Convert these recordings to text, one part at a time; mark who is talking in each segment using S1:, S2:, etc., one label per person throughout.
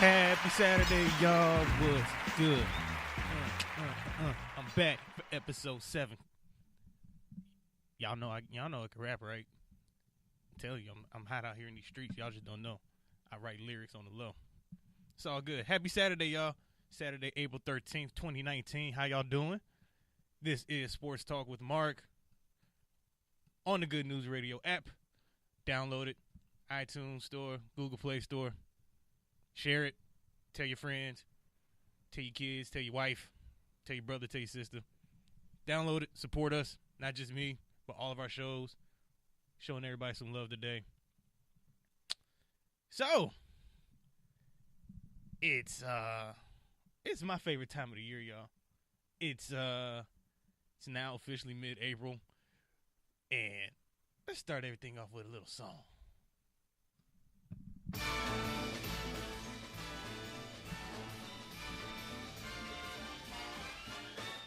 S1: Happy Saturday, y'all. What's good? I'm back for episode 7. Y'all know I can rap, right? I tell you, I'm hot out here in these streets. Y'all just don't know. I write lyrics on the low. It's all good. Happy Saturday, y'all. Saturday, April 13th, 2019. How y'all doing? This is Sports Talk with Mark on the Good News Radio app. Download it. iTunes Store, Google Play Store. Share it. Tell your friends. Tell your kids. Tell your wife. Tell your brother. Tell your sister. Download it. Support us. Not just me, but all of our shows. Showing everybody some love today. So, it's my favorite time of the year, y'all. It's now officially mid-April. And let's start everything off with a little song.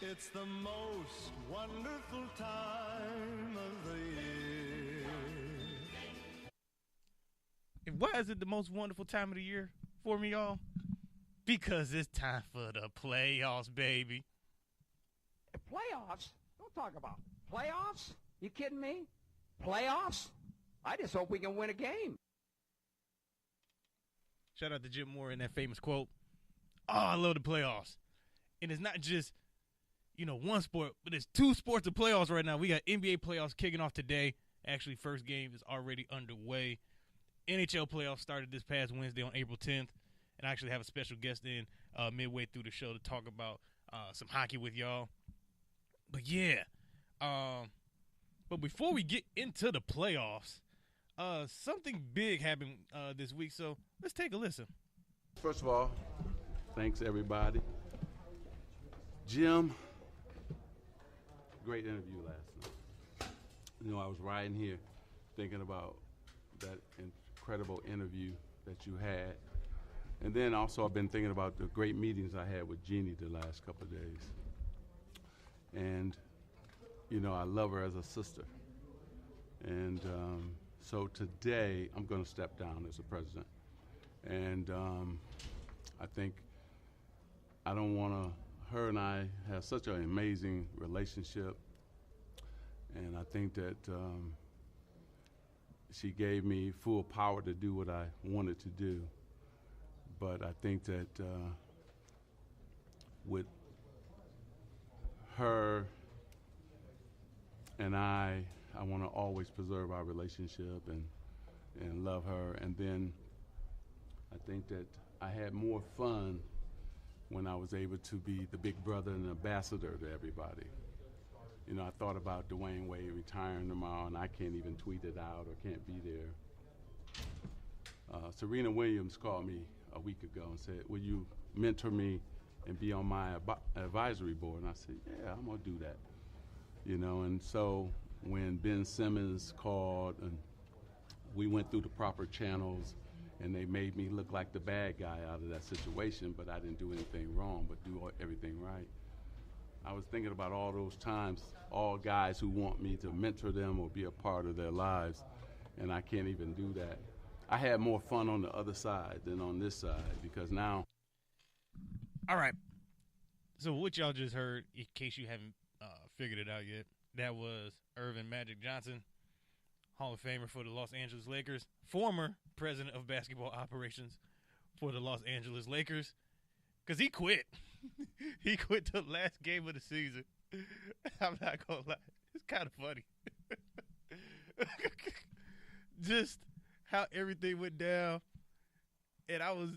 S2: It's the most wonderful time of the year.
S1: And why is it the most wonderful time of the year for me, y'all? Because it's time for the playoffs, baby.
S3: Playoffs? Don't talk about playoffs. You kidding me? Playoffs? I just hope we can win a game.
S1: Shout out to Jim Moore in that famous quote. Oh, I love the playoffs. And it's not just, one sport, but it's 2 sports of playoffs right now. We got NBA playoffs kicking off today. Actually, first game is already underway. NHL playoffs started this past Wednesday on April 10th. And I actually have a special guest in midway through the show to talk about some hockey with y'all. But yeah, but before we get into the playoffs, something big happened this week, so let's take a listen.
S4: First of all, thanks everybody. Jim, great interview last night. I was riding here thinking about that incredible interview that you had. And then also I've been thinking about the great meetings I had with Jeannie the last couple of days. And, I love her as a sister. And so today I'm going to step down as a president. And I think I don't want to, her and I have such an amazing relationship. And I think that she gave me full power to do what I wanted to do. But I think that with her and I want to always preserve our relationship and love her. And then I think that I had more fun when I was able to be the big brother and ambassador to everybody. I thought about Dwayne Wade retiring tomorrow, and I can't even tweet it out or can't be there. Serena Williams called me a week ago and said, will you mentor me and be on my advisory board? And I said, yeah, I'm going to do that. And so when Ben Simmons called and we went through the proper channels and they made me look like the bad guy out of that situation, but I didn't do anything wrong but do everything right. I was thinking about all those times, all guys who want me to mentor them or be a part of their lives, and I can't even do that. I had more fun on the other side than on this side because now.
S1: All right. So what y'all just heard, in case you haven't figured it out yet, that was Irvin Magic Johnson, Hall of Famer for the Los Angeles Lakers, former president of basketball operations for the Los Angeles Lakers, because he quit. He quit the last game of the season. I'm not going to lie. It's kind of funny. Just how everything went down, and I was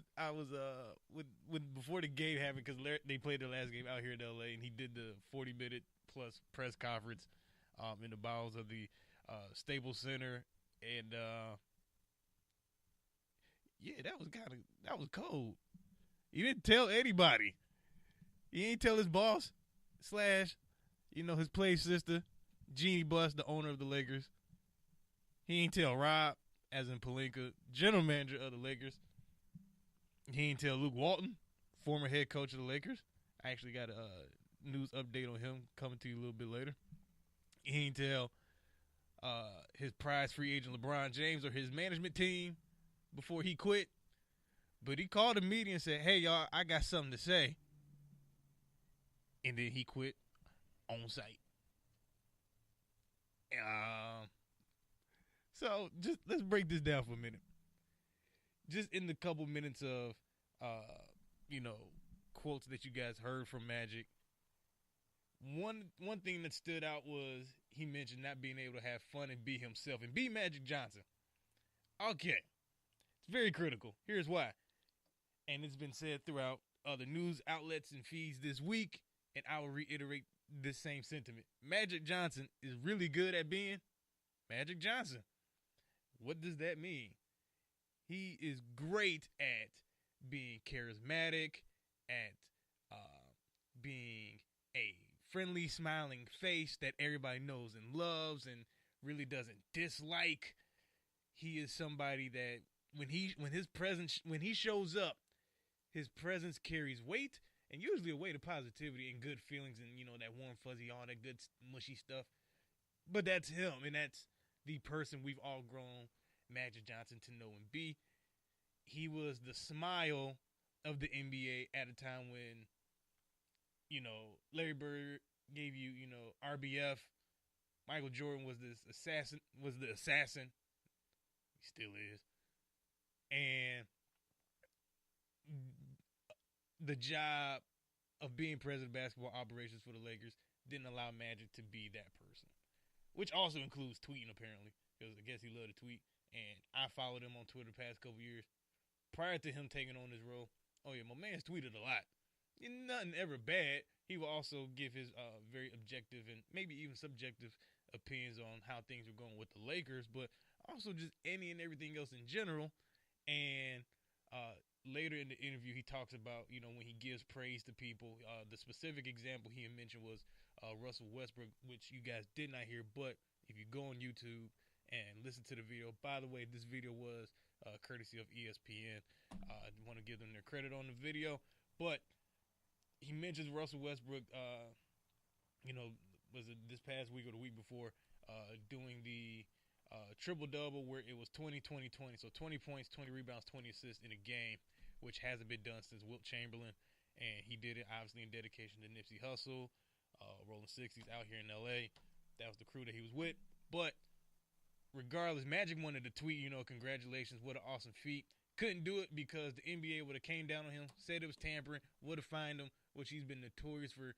S1: when before the game happened, because they played their last game out here in L.A. and he did the 40-minute plus press conference in the bowels of the Staples Center, and that was cold. He didn't tell anybody. He ain't tell his boss / his play sister, Jeannie Buss, the owner of the Lakers. He ain't tell Rob, as in Pelinka, general manager of the Lakers. He ain't tell Luke Walton, former head coach of the Lakers. I actually got a news update on him coming to you a little bit later. He ain't tell his prize free agent LeBron James or his management team before he quit. But he called a meeting and said, "Hey, y'all, I got something to say." And then he quit on site. So just let's break this down for a minute. Just in the couple minutes of, quotes that you guys heard from Magic, one thing that stood out was he mentioned not being able to have fun and be himself and be Magic Johnson. Okay, it's very critical. Here's why. And it's been said throughout other news outlets and feeds this week, and I will reiterate this same sentiment. Magic Johnson is really good at being Magic Johnson. What does that mean? He is great at being charismatic, at being a friendly, smiling face that everybody knows and loves and really doesn't dislike. He is somebody that when he shows up, his presence carries weight, and usually a weight of positivity and good feelings and, that warm, fuzzy, all that good, mushy stuff. But that's him, and that's the person we've all grown Magic Johnson to know and be. He was the smile of the NBA at a time when, Larry Bird gave you, RBF. Michael Jordan was the assassin. He still is. And the job of being president of basketball operations for the Lakers didn't allow Magic to be that person, which also includes tweeting, apparently, because I guess he loved to tweet. And I followed him on Twitter the past couple years. Prior to him taking on this role, oh yeah, my man's tweeted a lot. Nothing ever bad. He will also give his very objective and maybe even subjective opinions on how things are going with the Lakers, but also just any and everything else in general. And later in the interview, he talks about, when he gives praise to people. The specific example he mentioned was Russell Westbrook, which you guys did not hear, but if you go on YouTube and listen to the video, by the way, this video was courtesy of ESPN. I want to give them their credit on the video, but he mentions Russell Westbrook, was it this past week or the week before, doing the triple-double where it was 20-20-20, so 20 points, 20 rebounds, 20 assists in a game, which hasn't been done since Wilt Chamberlain, and he did it obviously in dedication to Nipsey Hussle, Rolling 60s out here in L.A. That was the crew that he was with, but regardless, Magic wanted to tweet, congratulations, what an awesome feat. Couldn't do it because the NBA would have came down on him, said it was tampering, would have fined him, which he's been notorious for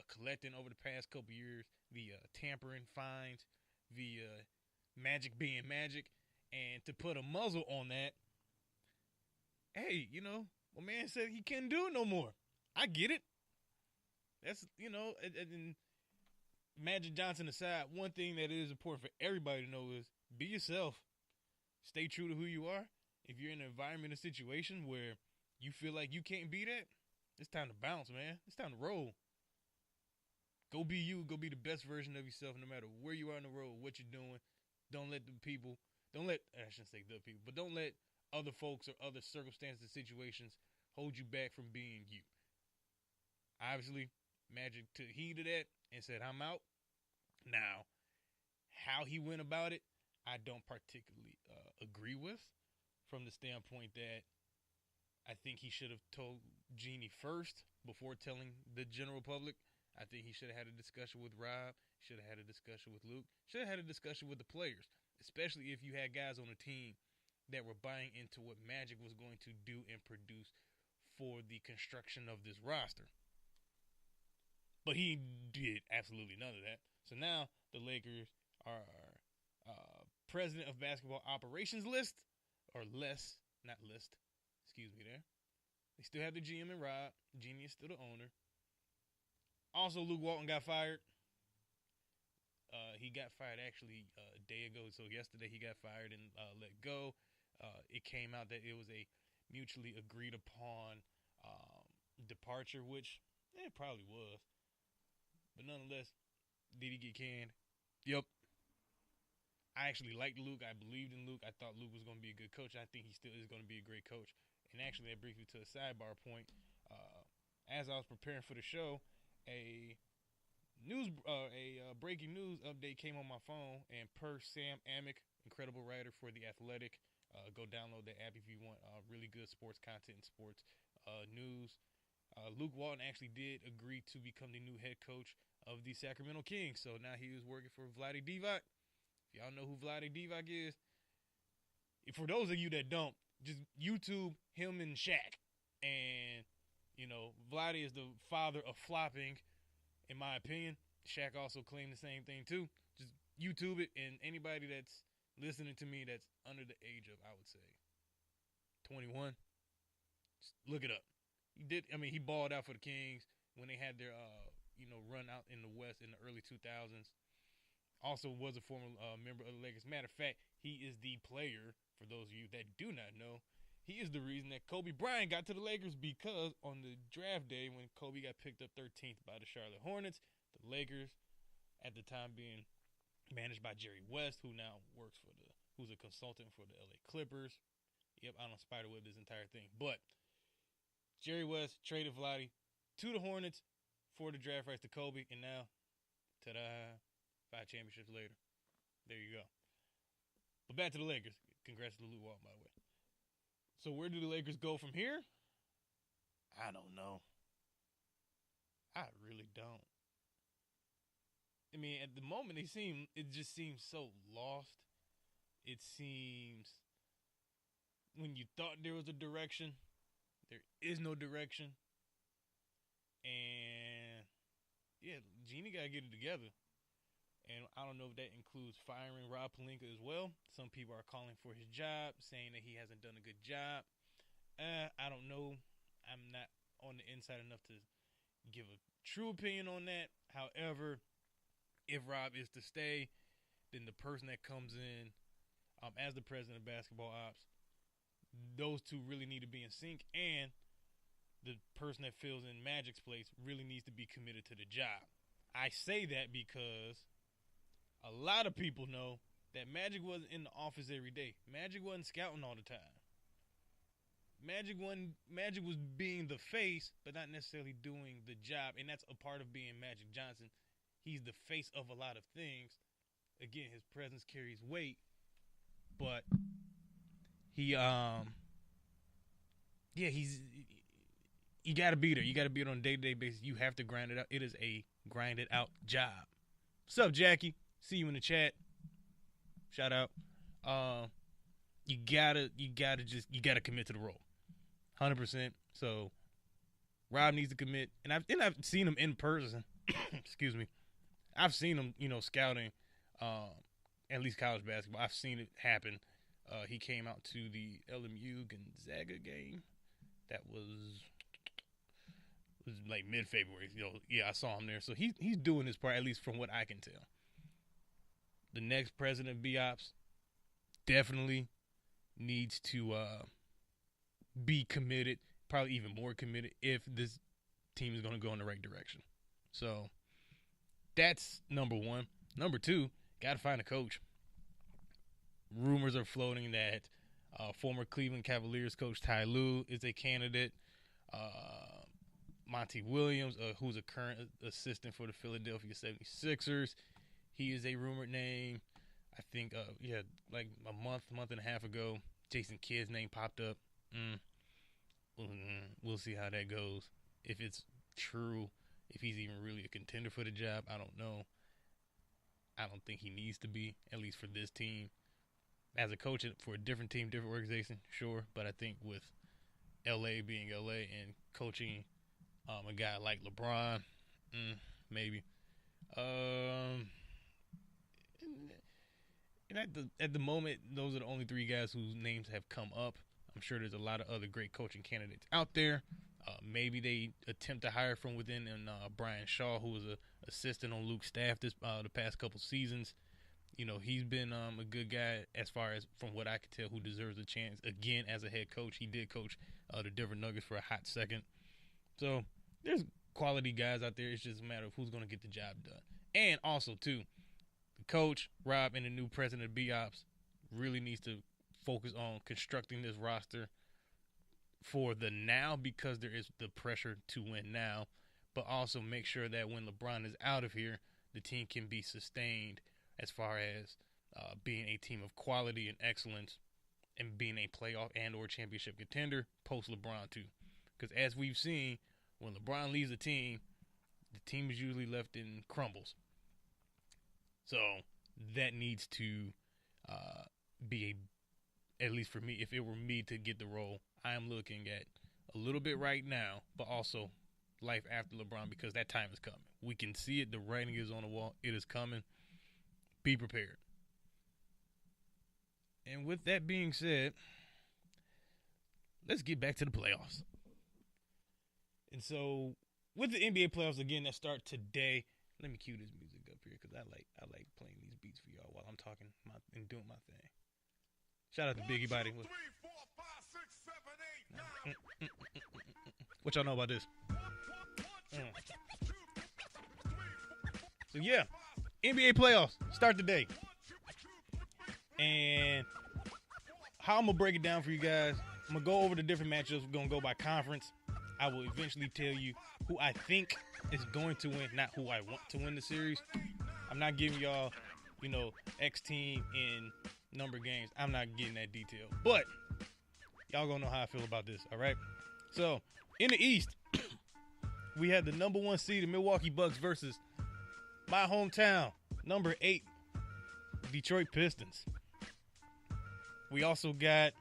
S1: collecting over the past couple years, the tampering fines, the Magic being Magic, and to put a muzzle on that, hey, my man said he can't do it no more. I get it. That's, and Magic Johnson aside, one thing that is important for everybody to know is be yourself. Stay true to who you are. If you're in an environment or situation where you feel like you can't be that, it's time to bounce, man. It's time to roll. Go be you. Go be the best version of yourself no matter where you are on the road, what you're doing. I shouldn't say the people, but don't let other folks or other circumstances and situations hold you back from being you. Obviously, Magic took heed of that and said, I'm out. Now, how he went about it, I don't particularly agree with, from the standpoint that I think he should have told Jeannie first before telling the general public. I think he should have had a discussion with Rob, should have had a discussion with Luke, should have had a discussion with the players, especially if you had guys on the team that were buying into what Magic was going to do and produce for the construction of this roster. But he did absolutely none of that. So now the Lakers are president of basketball operations list, or less, not list, excuse me there. They still have the GM and Rob. Jeannie is still the owner. Also, Luke Walton got fired. He got fired actually a day ago. So yesterday he got fired and let go. It came out that it was a mutually agreed upon departure, which it probably was. But nonetheless, did he get canned? Yep. I actually liked Luke. I believed in Luke. I thought Luke was going to be a good coach. I think he still is going to be a great coach. And actually, that brings me to a sidebar point. As I was preparing for the show, a breaking news update came on my phone, and per Sam Amick, incredible writer for The Athletic, go download the app if you want really good sports content and sports news. Luke Walton actually did agree to become the new head coach of the Sacramento Kings. So now he is working for Vlade Divac. If y'all know who Vlade Divac is, for those of you that don't, just YouTube him and Shaq. And, Vlade is the father of flopping, in my opinion. Shaq also claimed the same thing, too. Just YouTube it, and anybody that's listening to me that's under the age of, I would say, 21, just look it up. He balled out for the Kings when they had their, run out in the West in the early 2000s. Also was a former member of the Lakers. Matter of fact, he is the player, for those of you that do not know, he is the reason that Kobe Bryant got to the Lakers, because on the draft day when Kobe got picked up 13th by the Charlotte Hornets, the Lakers, at the time being managed by Jerry West, who now who's a consultant for the LA Clippers. Yep, I don't spiderweb this entire thing. But Jerry West traded Vlade to the Hornets for the draft rights to Kobe, and now, ta-da, 5 championships later. There you go. But back to the Lakers. Congrats to Luke Walton, by the way. So where do the Lakers go from here? I don't know. I really don't. At the moment, it just seems so lost. It seems when you thought there was a direction, there is no direction. And, yeah, Jeannie got to get it together. And I don't know if that includes firing Rob Pelinka as well. Some people are calling for his job, saying that he hasn't done a good job. I don't know. I'm not on the inside enough to give a true opinion on that. However, if Rob is to stay, then the person that comes in as the president of basketball ops, those two really need to be in sync. And the person that fills in Magic's place really needs to be committed to the job. I say that because a lot of people know that Magic wasn't in the office every day. Magic wasn't scouting all the time. Magic was being the face, but not necessarily doing the job. And that's a part of being Magic Johnson. He's the face of a lot of things. Again, his presence carries weight. But you got to be there. You got to be there on a day-to-day basis. You have to grind it out. It is a grinded out job. What's up, Jackie? See you in the chat. Shout out. You gotta commit to the role, 100%. So Rob needs to commit, and I've seen him in person. Excuse me. I've seen him, scouting, at least college basketball. I've seen it happen. He came out to the LMU Gonzaga game. That was like mid-February. I saw him there. So he's doing his part, at least from what I can tell. The next president of BOps definitely needs to be committed, probably even more committed, if this team is going to go in the right direction. So that's number one. Number two, got to find a coach. Rumors are floating that former Cleveland Cavaliers coach Ty Lue is a candidate. Monty Williams, who's a current assistant for the Philadelphia 76ers, he is a rumored name. I think, like a month and a half ago, Jason Kidd's name popped up. We'll see how that goes. If it's true, if he's even really a contender for the job, I don't know. I don't think he needs to be, at least for this team. As a coach for a different team, different organization, sure. But I think with L.A. being L.A. and coaching a guy like LeBron, maybe. And at the moment, those are the only three guys whose names have come up. I'm sure there's a lot of other great coaching candidates out there. Maybe they attempt to hire from within, and Brian Shaw, who was an assistant on Luke's staff the past couple seasons. He's been a good guy as far as, from what I could tell, who deserves a chance again as a head coach. He did coach the Denver Nuggets for a hot second. So there's quality guys out there. It's just a matter of who's going to get the job done. And also, too, the coach, Rob, and the new president of BOps really needs to focus on constructing this roster for the now, because there is the pressure to win now. but also make sure that when LeBron is out of here, the team can be sustained as far as being a team of quality and excellence and being a playoff and or championship contender post LeBron too. Because as we've seen, when LeBron leaves the team is usually left in crumbles. So that needs to be at least for me, if it were me to get the role, I am looking at a little bit right now, but also life after LeBron, because that time is coming. We can see it. The writing is on the wall. It is coming. Be prepared. And with that being said, let's get back to the playoffs. And so, with the NBA playoffs again that start today, let me cue this music up here because I like playing these beats for y'all while I'm talking and doing my thing. Shout out to Biggie Body. What y'all know about this? So yeah, NBA playoffs start today. And how I'm going to break it down for you guys, I'm going to go over the different matchups. We're going to go by conference. I will eventually tell you who I think is going to win, not who I want to win the series. I'm not giving y'all, X team in number games. I'm not getting that detail. But y'all going to know how I feel about this, all right? So, in the East, we have the number 1 seed, the Milwaukee Bucks, versus my hometown, number 8, Detroit Pistons. We also got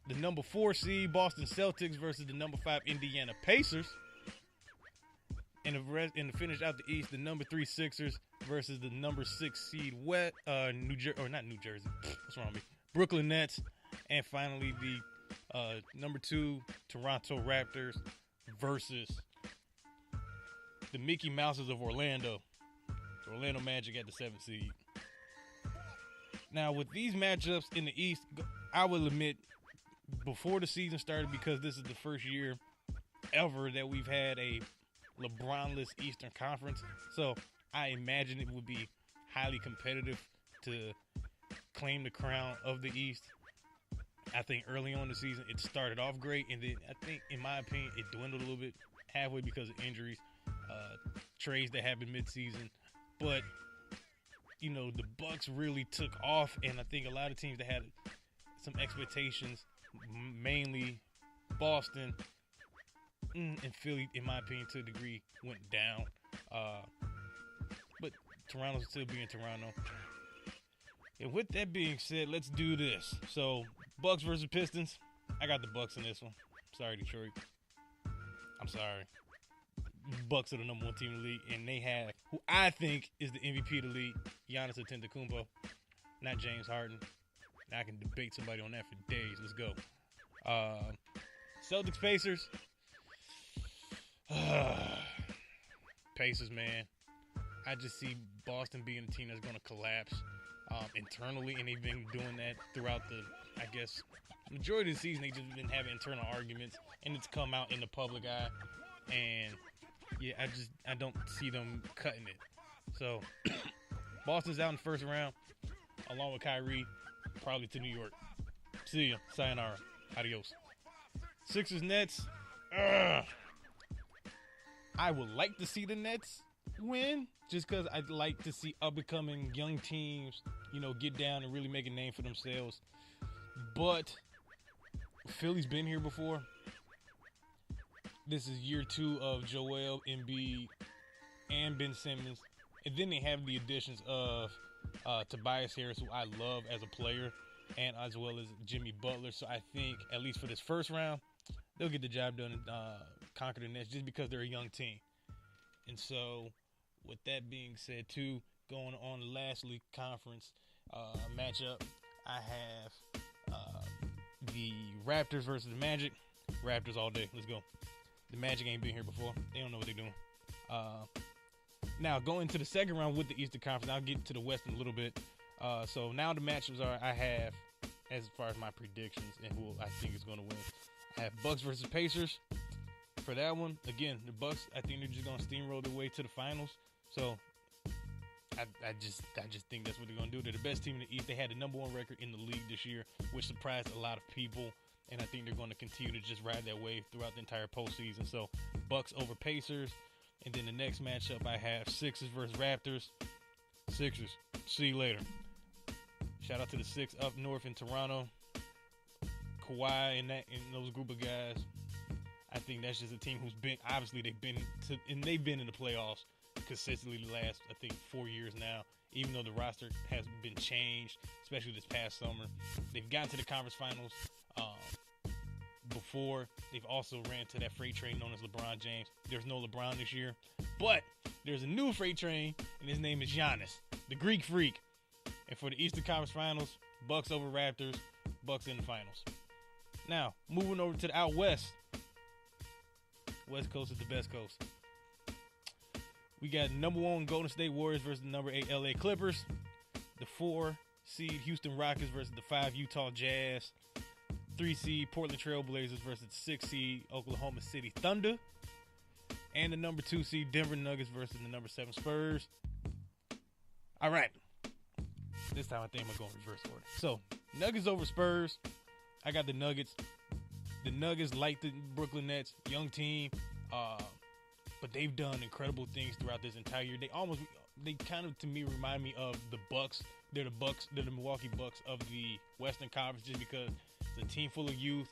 S1: the number 4 seed Boston Celtics versus the number 5 Indiana Pacers. And to finish out the East, the number 3 Sixers versus the number 6 seed New Jersey. What's wrong with me? Brooklyn Nets. And finally, the number 2 Toronto Raptors versus the Mickey Mouses of Orlando. The Orlando Magic at the 7th seed. Now, with these matchups in the East, I will admit, before the season started, because this is the first year ever that we've had a LeBron-less Eastern Conference, so I imagine it would be highly competitive to claim the crown of the East. I think early on in the season, it started off great, and then I think, in my opinion, it dwindled a little bit halfway because of injuries, trades that happened mid-season, but the Bucks really took off, and I think a lot of teams that had some expectations, mainly Boston and Philly, in my opinion, to a degree, went down. But Toronto's still being Toronto. And with that being said, let's do this. So, Bucks versus Pistons. I got the Bucks in this one. Sorry, Detroit. I'm sorry. Bucks are the number 1 team in the league, and they have who I think is the MVP of the league, Giannis Antetokounmpo, not James Harden. Now I can debate somebody on that for days. Let's go. Celtics Pacers. Pacers, man. I just see Boston being a team that's going to collapse internally, and they've been doing that throughout the, I guess, majority of the season. They've just been having internal arguments, and it's come out in the public eye. And yeah, I don't see them cutting it. So, Boston's out in the first round, along with Kyrie, probably to New York. See ya. Sayonara. Adios. Sixers Nets. I would like to see the Nets win, just because I'd like to see up-and-coming young teams, get down and really make a name for themselves. But Philly's been here before. This is year 2 of Joel Embiid and Ben Simmons. And then they have the additions of Tobias Harris, who I love as a player, and as well as Jimmy Butler. So I think, at least for this first round, they'll get the job done and conquer the Nets just because they're a young team. And so, with that being said, too, going on the lastly conference matchup, I have the Raptors versus the Magic. Raptors all day. Let's go. The Magic ain't been here before. They don't know what they're doing. Now, going to the second round with the Eastern Conference, I'll get to the West in a little bit. So now the matchups I have, as far as my predictions and who I think is going to win. I have Bucks versus Pacers. For that one, again, the Bucks, I think they're just going to steamroll their way to the finals. So I just think that's what they're going to do. They're the best team in the East. They had the number 1 record in the league this year, which surprised a lot of people. And I think they're going to continue to just ride that wave throughout the entire postseason. So, Bucks over Pacers. And then the next matchup I have Sixers versus Raptors. Sixers. See you later. Shout out to the Six up north in Toronto. Kawhi and those group of guys. I think that's just a team who's been, obviously they've been in the playoffs consistently the last, I think, 4 years now. Even though the roster has been changed, especially this past summer. They've gotten to the conference finals before. They've also ran to that freight train known as LeBron James. There's no LeBron this year, but there's a new freight train, and his name is Giannis, the Greek Freak. And for the Eastern Conference Finals, Bucks over Raptors, Bucks in the finals. Now, moving over to the out west. West Coast is the best coast. We got number 1 Golden State Warriors versus the number 8 LA Clippers. The 4 seed Houston Rockets versus the 5 Utah Jazz. 3 seed Portland Trail Blazers versus the 6 seed Oklahoma City Thunder. And the number 2 seed Denver Nuggets versus the number 7 Spurs. All right. This time I think I'm going to go in reverse order. So, Nuggets over Spurs. I got the Nuggets. The Nuggets, like the Brooklyn Nets, young team, but they've done incredible things throughout this entire year. They kind of, to me, remind me of the Bucks. They're the Milwaukee Bucks of the Western Conference, just because it's a team full of youth.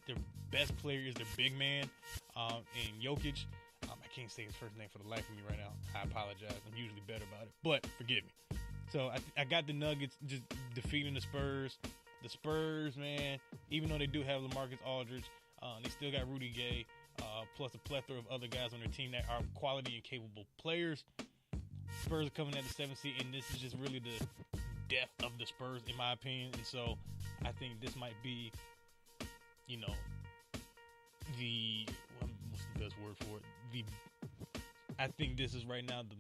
S1: Their best player is their big man, and Jokic. I can't say his first name for the life of me right now. I apologize. I'm usually better about it, but forgive me. So I got the Nuggets just defeating the Spurs. The Spurs, man, even though they do have LaMarcus Aldridge, they still got Rudy Gay, plus a plethora of other guys on their team that are quality and capable players. Spurs are coming at the 7th seed, and this is just really the death of the Spurs, in my opinion. And so I think this might be, what's the best word for it? I think this is right now the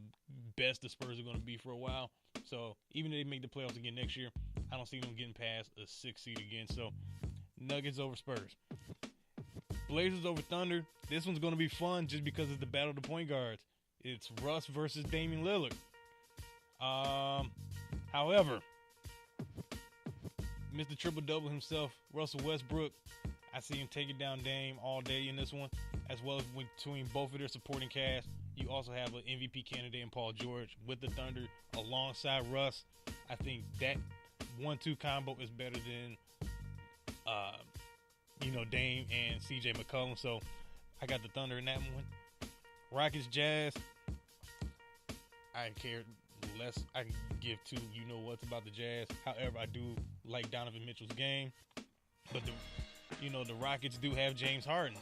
S1: best the Spurs are going to be for a while. So even if they make the playoffs again next year, I don't see them getting past a 6th seed again. So Nuggets over Spurs. Blazers over Thunder. This one's going to be fun just because it's the battle of the point guards. It's Russ versus Damian Lillard. However, Mr. Triple-Double himself, Russell Westbrook, I see him taking down Dame all day in this one, as well as between both of their supporting cast. You also have an MVP candidate in Paul George with the Thunder alongside Russ. I think that 1-2 combo is better than, Dame and CJ McCollum. So I got the Thunder in that one. Rockets Jazz. I care less. I can give two what's about the Jazz. However, I do like Donovan Mitchell's game. But the Rockets do have James Harden.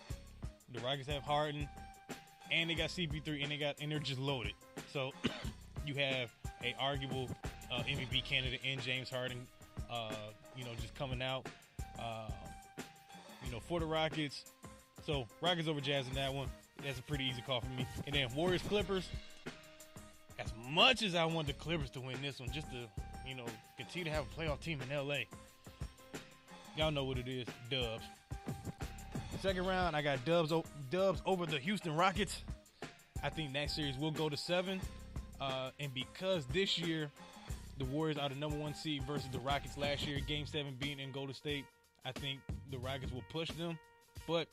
S1: The Rockets have Harden. And they got CP3, and they're just loaded. So you have a arguable MVP candidate in James Harden, just coming out, for the Rockets. So Rockets over Jazz in that one. That's a pretty easy call for me. And then Warriors Clippers. As much as I want the Clippers to win this one, just to continue to have a playoff team in LA. Y'all know what it is, Dubs. Second round, I got Dubs over the Houston Rockets. I think that series will go to 7. And because this year, the Warriors are the number 1 seed versus the Rockets last year, Game 7 being in Golden State, I think the Rockets will push them. But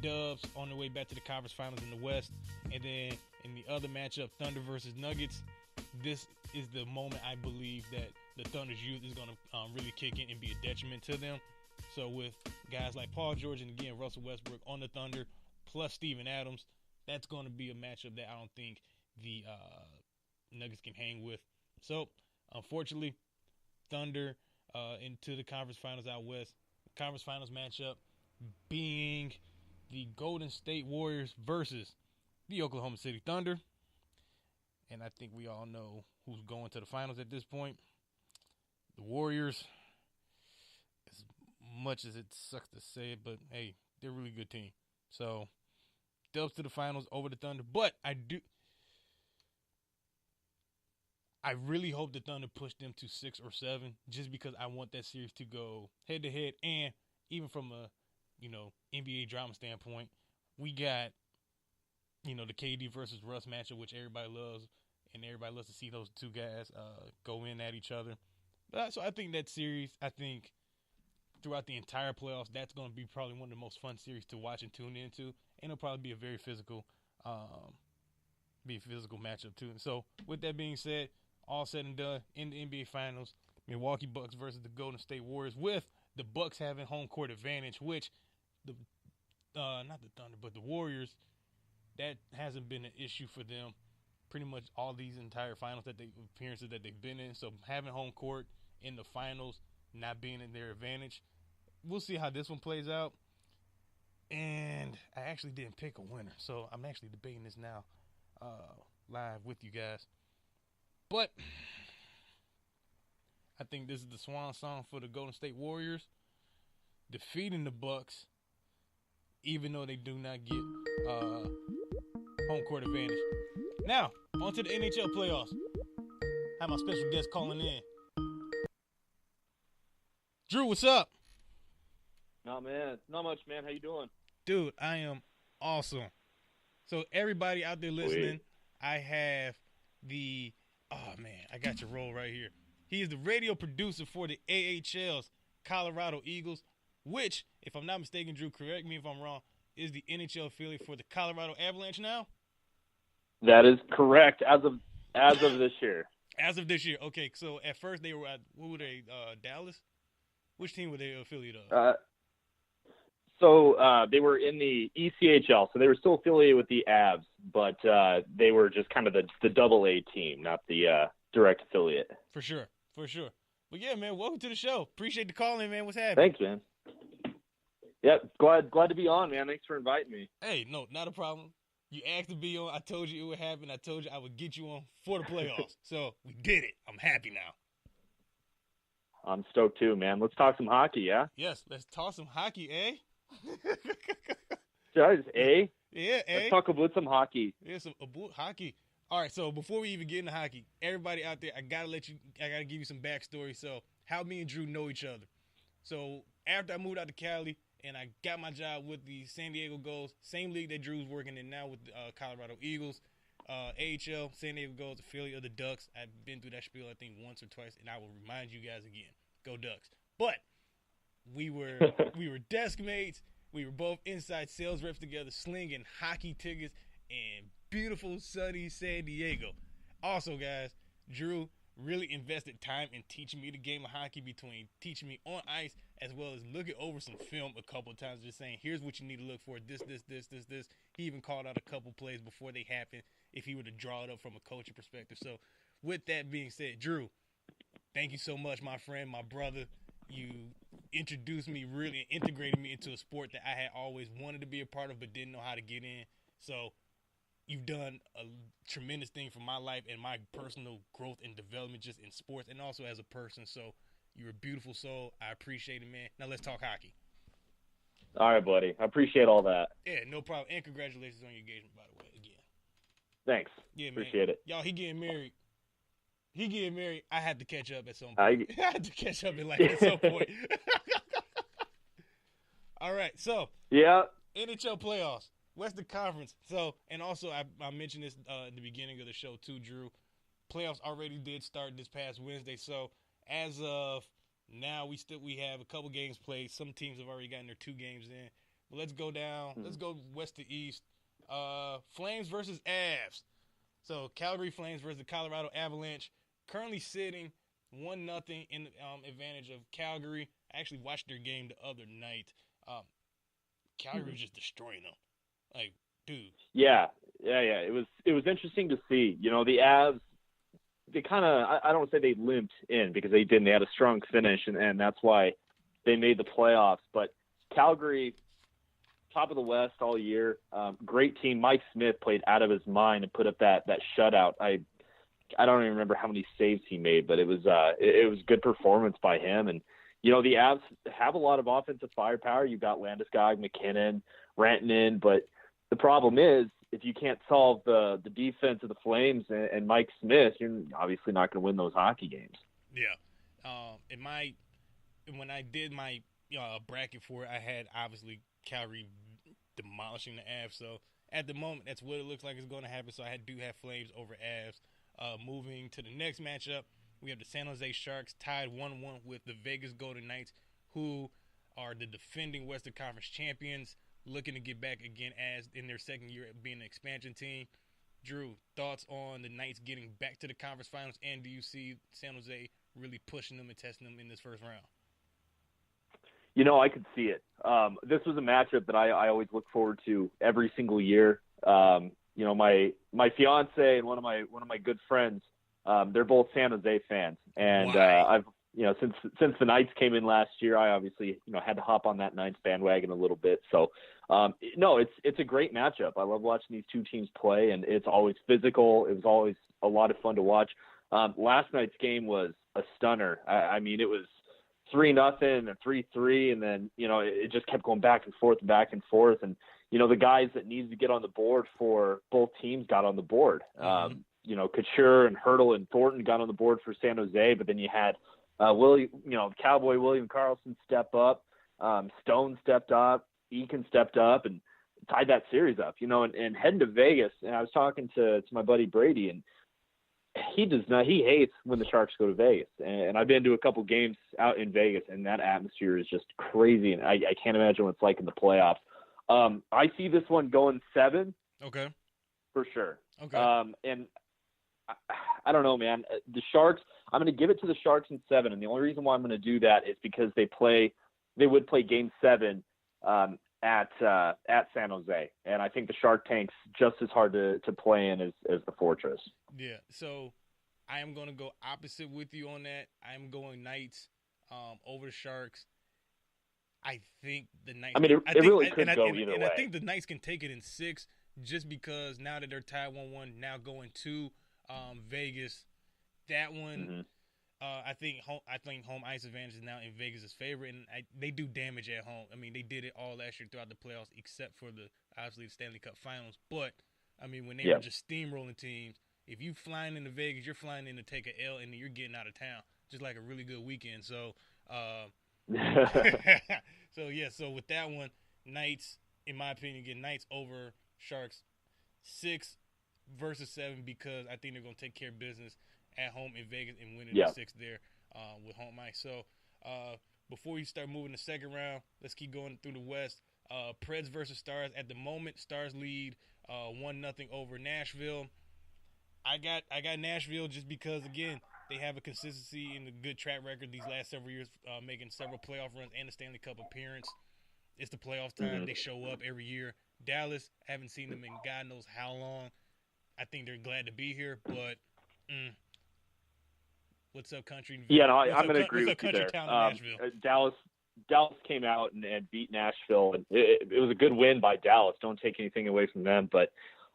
S1: Dubs on their way back to the conference finals in the West. And then in the other matchup, Thunder versus Nuggets, this is the moment I believe that the Thunder's youth is going to really kick in and be a detriment to them. So with guys like Paul George and, again, Russell Westbrook on the Thunder, plus Steven Adams, that's going to be a matchup that I don't think the Nuggets can hang with. So, unfortunately, Thunder into the conference finals out west. Conference finals matchup being the Golden State Warriors versus the Oklahoma City Thunder. And I think we all know who's going to the finals at this point. The Warriors, as much as it sucks to say it, but hey, they're a really good team. So, Dubs to the finals over the Thunder. But I really hope the Thunder push them to 6 or 7, just because I want that series to go head to head. And even from a, NBA drama standpoint, we got, the KD versus Russ matchup, which everybody loves, and everybody loves to see those two guys go in at each other. So I think that series, throughout the entire playoffs, that's going to be probably one of the most fun series to watch and tune into. And it'll probably be a very physical Be a physical matchup too. So with that being said, all said and done in the NBA Finals, Milwaukee Bucks versus the Golden State Warriors, with the Bucks having home court advantage, which the not the Thunder, but the Warriors, that hasn't been an issue for them pretty much all these entire finals appearances that they've been in. So having home court in the finals not being in their advantage, we'll see how this one plays out. And I actually didn't pick a winner, so I'm actually debating this now live with you guys. But I think this is the swan song for the Golden State Warriors, defeating the Bucks, even though they do not get home court advantage. Now, on to the NHL playoffs. I have my special guest calling in. Drew, what's up?
S5: Not much, man. How you doing?
S1: Dude, I am awesome. So everybody out there listening, I have I got your role right here. He is the radio producer for the AHL's Colorado Eagles, which, if I'm not mistaken, Drew, correct me if I'm wrong, is the NHL affiliate for the Colorado Avalanche now?
S5: That is correct. As of this year.
S1: As of this year. Okay, so at first they were at, what were they, Dallas? Which team were they affiliate of?
S5: So they were in the ECHL, so they were still affiliated with the Avs, but they were just kind of the double-A team, not the direct affiliate.
S1: For sure. But yeah, man, welcome to the show. Appreciate the call in, man. What's happening?
S5: Thanks, man. Yep, glad to be on, man. Thanks for inviting me.
S1: Hey, no, not a problem. You asked to be on. I told you it would happen. I told you I would get you on for the playoffs. So we did it. I'm happy now.
S5: I'm stoked too, man. Let's talk some hockey, yeah?
S1: Yes, let's talk some hockey, eh?
S5: Just, eh?
S1: Yeah, eh?
S5: Let's talk about some hockey.
S1: Yeah, some hockey. All right, so before we even get into hockey, everybody out there, I gotta give you some backstory. So how me and Drew know each other. So after I moved out to Cali and I got my job with the San Diego Gulls, same league that Drew's working in now with the Colorado Eagles, AHL, San Diego Gulls, affiliate of the Ducks. I've been through that spiel, I think, once or twice, and I will remind you guys again, go Ducks. But we were desk mates. We were both inside sales reps together, slinging hockey tickets in beautiful, sunny San Diego. Also, guys, Drew really invested time in teaching me the game of hockey, between teaching me on ice as well as looking over some film a couple of times, just saying, here's what you need to look for, this. He even called out a couple plays before they happened if he were to draw it up from a coaching perspective. So with that being said, Drew, thank you so much, my friend, my brother. You introduced me, really integrated me into a sport that I had always wanted to be a part of but didn't know how to get in. So you've done a tremendous thing for my life and my personal growth and development just in sports and also as a person. So you're a beautiful soul. I appreciate it, man. Now let's talk hockey.
S5: All right, buddy. I appreciate all that.
S1: Yeah, no problem. And congratulations on your engagement, by the way, again.
S5: Thanks.
S1: Yeah, man.
S5: Appreciate it.
S1: Y'all, he getting married. I had to catch up at some point. I had to catch up at some point. All right, so
S5: yeah,
S1: NHL playoffs, Western Conference. So, and also I mentioned this at the beginning of the show too, Drew. Playoffs already did start this past Wednesday. So as of now, we have a couple games played. Some teams have already gotten their 2 games in. But let's go down. Let's go west to east. Flames versus Avs. So Calgary Flames versus the Colorado Avalanche. Currently sitting 1-0 in advantage of Calgary. I actually watched their game the other night. Calgary was just destroying them. Like, dude.
S5: Yeah. It was interesting to see. You know, the Avs, they kind of, I don't want to say they limped in because they didn't. They had a strong finish, and that's why they made the playoffs. But Calgary, top of the West all year, great team. Mike Smith played out of his mind and put up that shutout. I don't even remember how many saves he made, but it was good performance by him. And you know, the Avs have a lot of offensive firepower. You've got Landeskog, McKinnon, Rantanen, but the problem is if you can't solve the defense of the Flames and Mike Smith, you're obviously not going to win those hockey games.
S1: Yeah. When I did my bracket for it, I had obviously Calgary demolishing the Avs. So at the moment, that's what it looks like is going to happen. So I do have Flames over Avs. Moving to the next matchup, we have the San Jose Sharks tied 1-1 with the Vegas Golden Knights, who are the defending Western Conference champions. looking to get back again as in their second year being an expansion team. Drew, thoughts on the Knights getting back to the conference finals, and do you see San Jose really pushing them and testing them in this first round?
S5: I could see it. This was a matchup that I always look forward to every single year. My fiance and one of my good friends, they're both San Jose fans, and I've since the Knights came in last year, I obviously had to hop on that Knights bandwagon a little bit. So it's a great matchup. I love watching these two teams play, and it's always physical. It was always a lot of fun to watch. Last night's game was a stunner. I mean, it was 3-0 and 3-3, and then it just kept going back and forth, and the guys that needed to get on the board for both teams got on the board. Couture and Hurdle and Thornton got on the board for San Jose, but then you had Cowboy William Karlsson step up, Stone stepped up, Eakin stepped up, and tied that series up. And heading to Vegas, and I was talking to my buddy Brady, and he hates when the Sharks go to Vegas. And I've been to a couple games out in Vegas, and that atmosphere is just crazy, and I can't imagine what it's like in the playoffs. I see this one going 7.
S1: Okay.
S5: For sure.
S1: Okay.
S5: And I don't know, man. The Sharks, I'm going to give it to the Sharks in 7, and the only reason why I'm going to do that is because they would play Game 7 at San Jose, and I think the Shark Tank's just as hard to play in as the Fortress.
S1: Yeah, so I am going to go opposite with you on that. I'm going Knights over the Sharks. I think the Knights.
S5: I mean, it really could go either way.
S1: I think the Knights can take it in 6, just because now that they're tied 1-1, now going to Vegas, that one. I think home ice advantage is now in Vegas' favor, and they do damage at home. I mean, they did it all last year throughout the playoffs, except for obviously the Stanley Cup Finals. But I mean, when they were just steamrolling teams, if you flying into Vegas, you're flying in to take an L, and you're getting out of town, just like a really good weekend. So, so with that one, Knights, in my opinion, get Knights over Sharks 6 versus 7, because I think they're going to take care of business at home in Vegas and winning the 6 there with home ice. So before you start moving the second round, let's keep going through the West. Preds versus Stars. At the moment, Stars lead 1-0 over Nashville. I got Nashville just because, again, they have a consistency and a good track record these last several years, making several playoff runs and a Stanley Cup appearance. It's the playoff time. They show up every year. Dallas, haven't seen them in God knows how long. I think they're glad to be here, but what's up, country?
S5: Yeah, no, I'm going to agree with you there.
S1: Nashville?
S5: Dallas came out and beat Nashville, and it was a good win by Dallas. Don't take anything away from them, but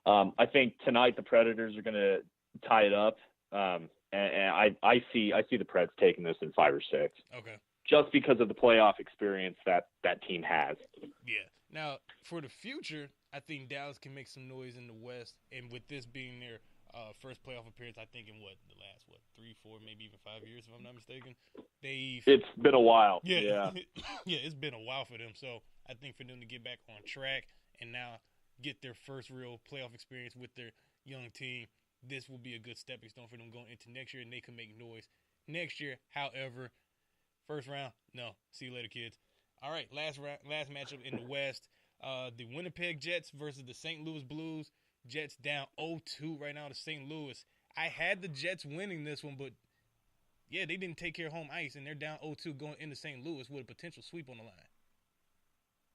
S5: I think tonight the Predators are going to tie it up, and I see the Preds taking this in 5 or 6.
S1: Okay.
S5: Just because of the playoff experience that team has.
S1: Yeah. Now, for the future, I think Dallas can make some noise in the West, and with this being their first playoff appearance, I think in the last 3, 4, maybe even 5 years, if I'm not mistaken.
S5: It's been a while.
S1: Yeah. Yeah, it's been a while for them. So I think for them to get back on track and now get their first real playoff experience with their young team, this will be a good stepping stone for them going into next year, and they can make noise next year. However, first round, no. See you later, kids. All right, last matchup in the West, the Winnipeg Jets versus the St. Louis Blues. Jets down 0-2 right now to St. Louis. I had the Jets winning this one, but, yeah, they didn't take care of home ice, and they're down 0-2 going into St. Louis with a potential sweep on the line.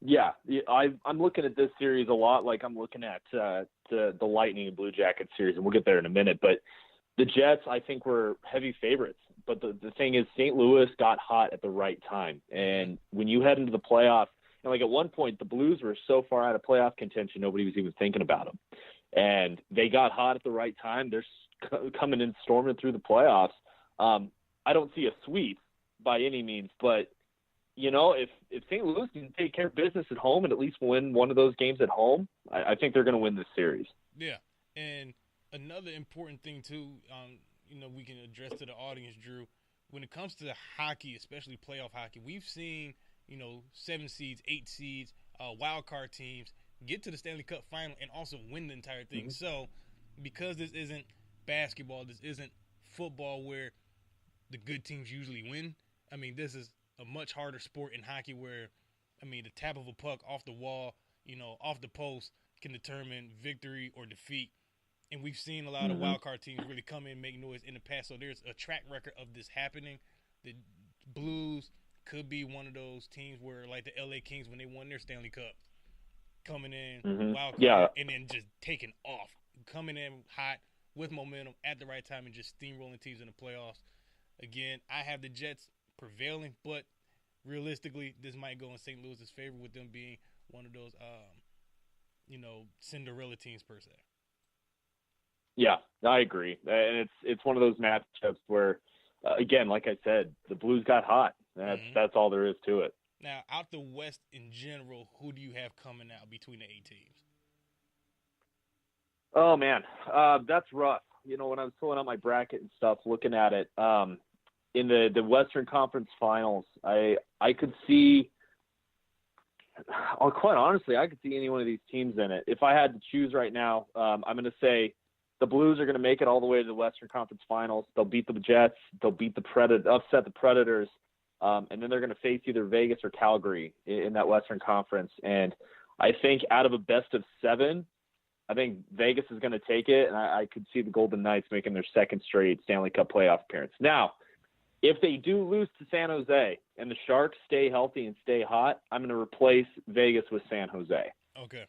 S5: Yeah, I'm looking at this series a lot like I'm looking at the Lightning and Blue Jackets series, and we'll get there in a minute. But the Jets, I think, were heavy favorites. But the thing is, St. Louis got hot at the right time. And when you head into the playoffs, and like at one point, the Blues were so far out of playoff contention, nobody was even thinking about them. And they got hot at the right time. They're coming in, storming through the playoffs. I don't see a sweep by any means, but if St. Louis can take care of business at home and at least win one of those games at home, I think they're going to win this series.
S1: Yeah, and another important thing too, we can address to the audience, Drew. When it comes to hockey, especially playoff hockey, we've seen 7 seeds, 8 seeds, wild card teams get to the Stanley Cup final and also win the entire thing. Mm-hmm. So, because this isn't basketball, this isn't football where the good teams usually win. I mean, this is a much harder sport in hockey where, the tap of a puck off the wall, off the post can determine victory or defeat. And we've seen a lot of wild card teams really come in and make noise in the past. So there's a track record of this happening. The Blues could be one of those teams where, like the LA Kings when they won their Stanley Cup, coming in wild card and then just taking off, coming in hot with momentum at the right time and just steamrolling teams in the playoffs. Again, I have the Jets prevailing, but realistically, this might go in St. Louis's favor with them being one of those, Cinderella teams per se.
S5: Yeah, I agree, and it's one of those matchups where, again, like I said, the Blues got hot. That's all there is to it.
S1: Now, out the West in general, who do you have coming out between the 8 teams?
S5: Oh man, that's rough. When I was filling out my bracket and stuff, looking at it, in the Western Conference Finals, I could see. Quite honestly, I could see any one of these teams in it. If I had to choose right now, I'm going to say the Blues are going to make it all the way to the Western Conference Finals. They'll beat the Jets. They'll beat upset the Predators, and then they're going to face either Vegas or Calgary in that Western Conference. And I think out of a best of 7, I think Vegas is going to take it, and I could see the Golden Knights making their second straight Stanley Cup playoff appearance. Now, if they do lose to San Jose and the Sharks stay healthy and stay hot, I'm going to replace Vegas with San Jose.
S1: Okay.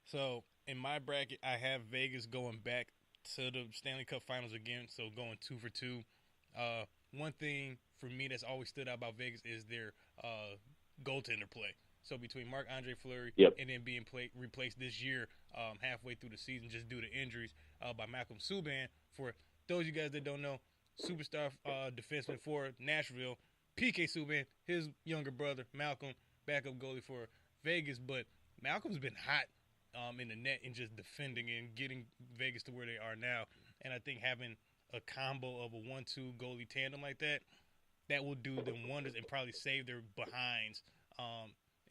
S1: So in my bracket, I have Vegas going back to the Stanley Cup Finals again, so going 2 for 2. One thing for me that's always stood out about Vegas is their goaltender play. So between Marc-Andre Fleury and then being replaced this year halfway through the season just due to injuries by Malcolm Subban. For those of you guys that don't know, superstar defenseman for Nashville, PK Subban, his younger brother, Malcolm, backup goalie for Vegas. But Malcolm's been hot in the net and just defending and getting Vegas to where they are now. And I think having a combo of a 1-2 goalie tandem like that will do them wonders and probably save their behinds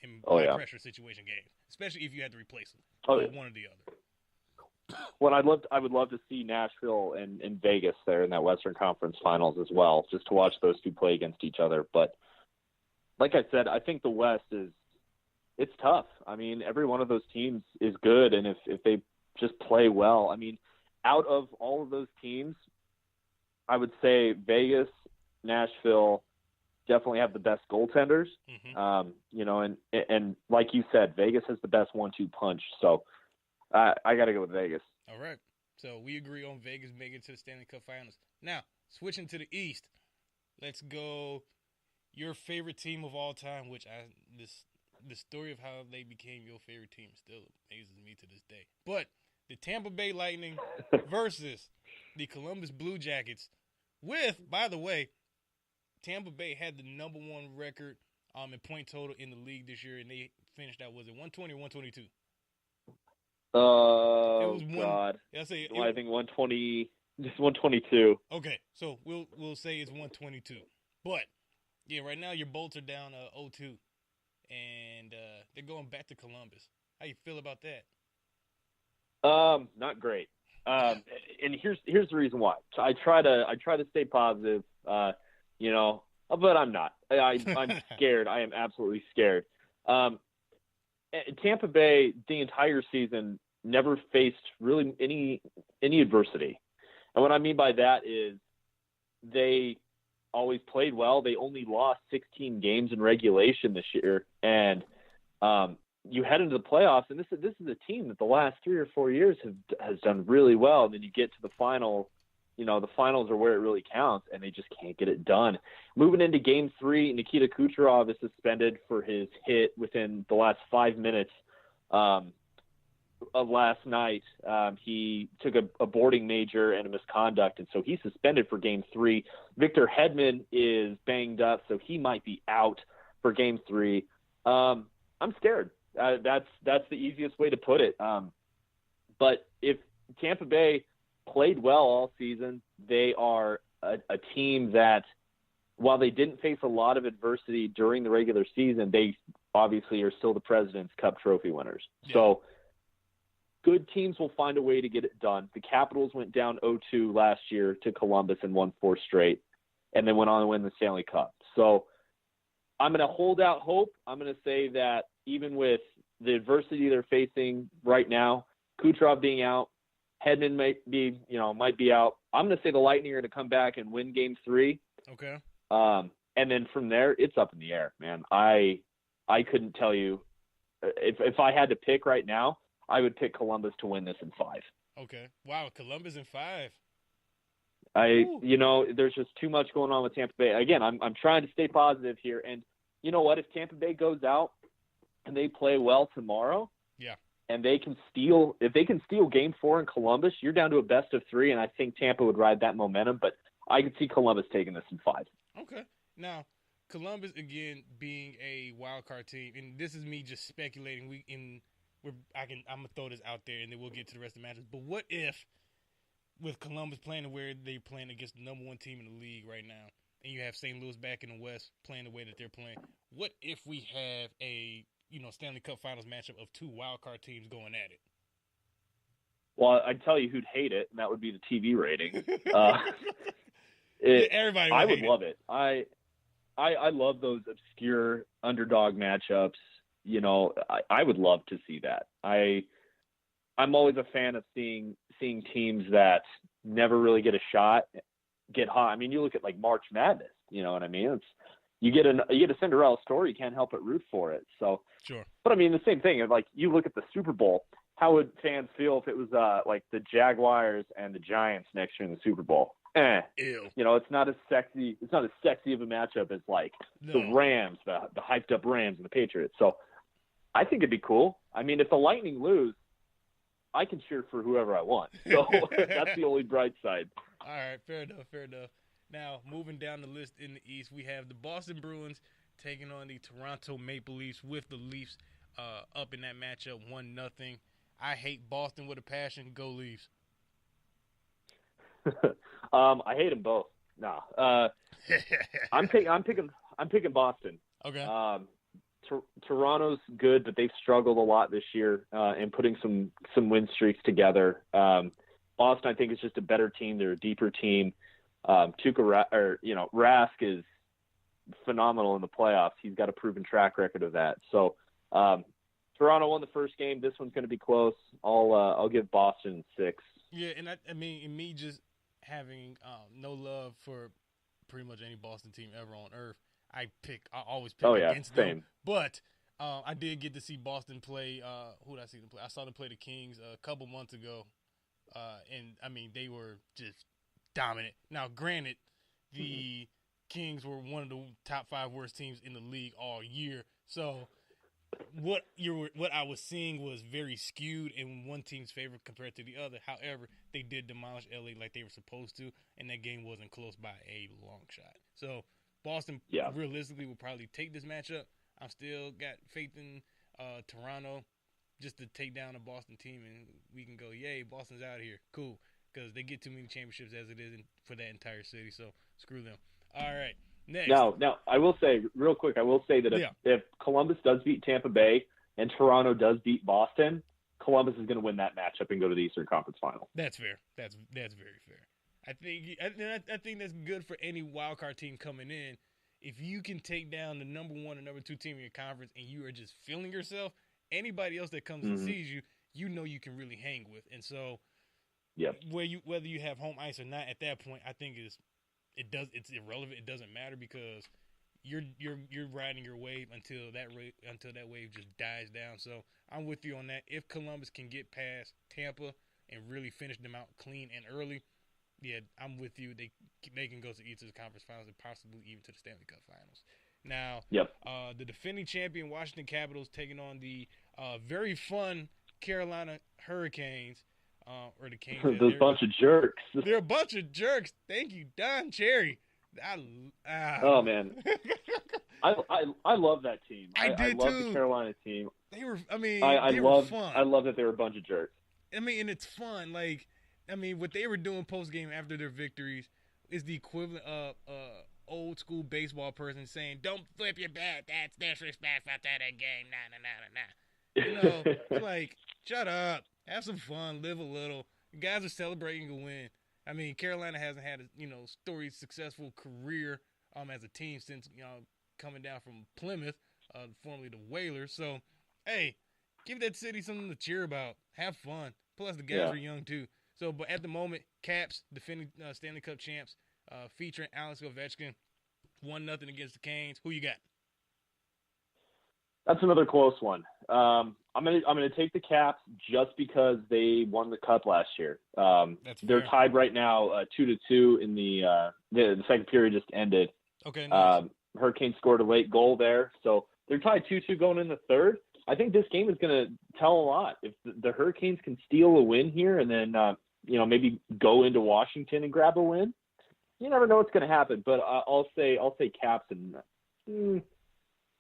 S1: in high-pressure situation games, especially if you had to replace them, one or the other.
S5: Well, I would love to see Nashville and Vegas there in that Western Conference Finals as well, just to watch those two play against each other. But like I said, I think the West it's tough. I mean, every one of those teams is good, and if they just play well, I mean, out of all of those teams, I would say Vegas, Nashville definitely have the best goaltenders. And like you said, Vegas has the best 1-2 punch. So I got to go with Vegas.
S1: All right. So we agree on Vegas making it to the Stanley Cup Finals. Now, switching to the East, let's go your favorite team of all time, which the story of how they became your favorite team still amazes me to this day. But the Tampa Bay Lightning versus the Columbus Blue Jackets with, by the way, Tampa Bay had the number 1 record in point total in the league this year, and they finished out, was it 120 or 122?
S5: Oh, God.
S1: I
S5: think 120, just 122.
S1: Okay, so we'll say it's 122. But, yeah, right now your Bolts are down 0-2, and they're going back to Columbus. How you feel about that?
S5: Not great. And here's the reason why. I try to stay positive, but I'm not. I'm scared. I am absolutely scared. Tampa Bay, the entire season, never faced really any adversity. And what I mean by that is they always played well. They only lost 16 games in regulation this year. And you head into the playoffs, and this is a team that the last 3 or 4 years has done really well. And then you get to the final. The finals are where it really counts, and they just can't get it done. Moving into Game 3, Nikita Kucherov is suspended for his hit within the last 5 minutes of last night. He took a boarding major and a misconduct, and so he's suspended for Game 3. Victor Hedman is banged up, so he might be out for Game 3. I'm scared. That's the easiest way to put it. But if Tampa Bay played well all season, they are a team that, while they didn't face a lot of adversity during the regular season, they obviously are still the President's Cup trophy winners. Yeah. So good teams will find a way to get it done. The Capitals went down 0-2 last year to Columbus and won 4 straight, and then went on to win the Stanley Cup. So I'm going to hold out hope. I'm going to say that even with the adversity they're facing right now, Kucherov being out, Hedman might be out. I'm going to say the Lightning are going to come back and win Game 3.
S1: Okay.
S5: And then from there, it's up in the air, man. I couldn't tell you if I had to pick right now, I would pick Columbus to win this in 5.
S1: Okay. Wow, Columbus in 5.
S5: There's just too much going on with Tampa Bay. Again, I'm trying to stay positive here, and you know what? If Tampa Bay goes out and they play well tomorrow,
S1: yeah,
S5: and if they can steal Game 4 in Columbus, you're down to a best of 3, and I think Tampa would ride that momentum. But I could see Columbus taking this in 5.
S1: Okay. Now, Columbus again being a wild card team, and this is me just speculating. I'm gonna throw this out there, and then we'll get to the rest of the matches. But what if, with Columbus playing where they're playing against the number 1 team in the league right now, and you have St. Louis back in the West playing the way that they're playing, what if we have a Stanley Cup Finals matchup of 2 wild card teams going at it?
S5: Well, I'd tell you who'd hate it, and that would be the TV rating.
S1: Everybody would
S5: I would love it. I love those obscure underdog matchups. I would love to see that. I'm always a fan of seeing teams that never really get a shot get hot. I mean, you look at like March Madness. You know what I mean? You get a Cinderella story, you can't help but root for it. So,
S1: sure.
S5: But I mean, the same thing. Like you look at the Super Bowl. How would fans feel if it was like the Jaguars and the Giants next year in the Super Bowl?
S1: Ew.
S5: It's not as sexy. It's not as sexy of a matchup as like the Rams, the hyped up Rams and the Patriots. So I think it'd be cool. I mean, if the Lightning lose, I can cheer for whoever I want. So that's the only bright side.
S1: All right, fair enough. Now, moving down the list in the East, we have the Boston Bruins taking on the Toronto Maple Leafs, with the Leafs up in that matchup 1-0. I hate Boston with a passion. Go Leafs.
S5: I hate them both. No, I'm picking Boston.
S1: Okay.
S5: Toronto's good, but they've struggled a lot this year in putting some win streaks together. Boston, I think, is just a better team. They're a deeper team. Rask is phenomenal in the playoffs. He's got a proven track record of that. So Toronto won the first game. This one's going to be close. I'll give Boston 6.
S1: Yeah, and I mean, me just having no love for pretty much any Boston team ever on earth, I always pick against them. But I did get to see Boston play. Who did I see them play? I saw them play the Kings a couple months ago, and I mean, they were just dominant. Now, granted, the Kings were one of the top 5 worst teams in the league all year. So what I was seeing was very skewed in one team's favor compared to the other. However, they did demolish LA like they were supposed to, and that game wasn't close by a long shot. So Boston realistically will probably take this matchup. I've still got faith in Toronto just to take down a Boston team, and we can go, yay, Boston's out of here. Cool, because they get too many championships as it is for that entire city, so screw them. All right, next.
S5: Now, I will say, real quick, that if Columbus does beat Tampa Bay and Toronto does beat Boston, Columbus is going to win that matchup and go to the Eastern Conference Final.
S1: That's fair. That's very fair. I think that's good for any wild card team coming in. If you can take down the number 1 and number 2 team in your conference and you are just feeling yourself, anybody else that comes and sees you, you can really hang with. And so, whether you have home ice or not, at that point, I think it's irrelevant. It doesn't matter because you're riding your wave until that wave just dies down. So I'm with you on that. If Columbus can get past Tampa and really finish them out clean and early, yeah, I'm with you. They can go to each of the conference finals and possibly even to the Stanley Cup Finals. Now, the defending champion Washington Capitals taking on the very fun Carolina Hurricanes, or the Canes.
S5: Those bunch of jerks.
S1: They're a bunch of jerks. Thank you, Don Cherry.
S5: Oh man, I love that team.
S1: I did
S5: love
S1: too.
S5: The Carolina team.
S1: They were. I mean, they were fun.
S5: I love that they were a bunch of jerks.
S1: I mean, and it's fun. Like, I mean, what they were doing post game after their victories is the equivalent of old school baseball person saying, "Don't flip your bat. That's disrespectful to the game." Nah. You know, it's like, shut up. Have some fun. Live a little. You guys are celebrating a win. I mean, Carolina hasn't had a storied, successful career as a team since coming down from Plymouth, formerly the Whalers. So, hey, Give that city something to cheer about. Have fun. Plus, the guys are young, too. So, but at the moment, Caps, defending Stanley Cup champs, featuring Alex Ovechkin, 1-0 against the Canes. Who you got?
S5: That's another close one. I'm gonna take the Caps just because they won the Cup last year. They're tied right now, 2-2 in the second period just ended.
S1: Okay. Nice.
S5: Hurricanes scored a late goal there, so they're tied 2-2 going in the third. I think this game is going to tell a lot. If the Hurricanes can steal a win here and then maybe go into Washington and grab a win, you never know what's going to happen. But I'll say Caps and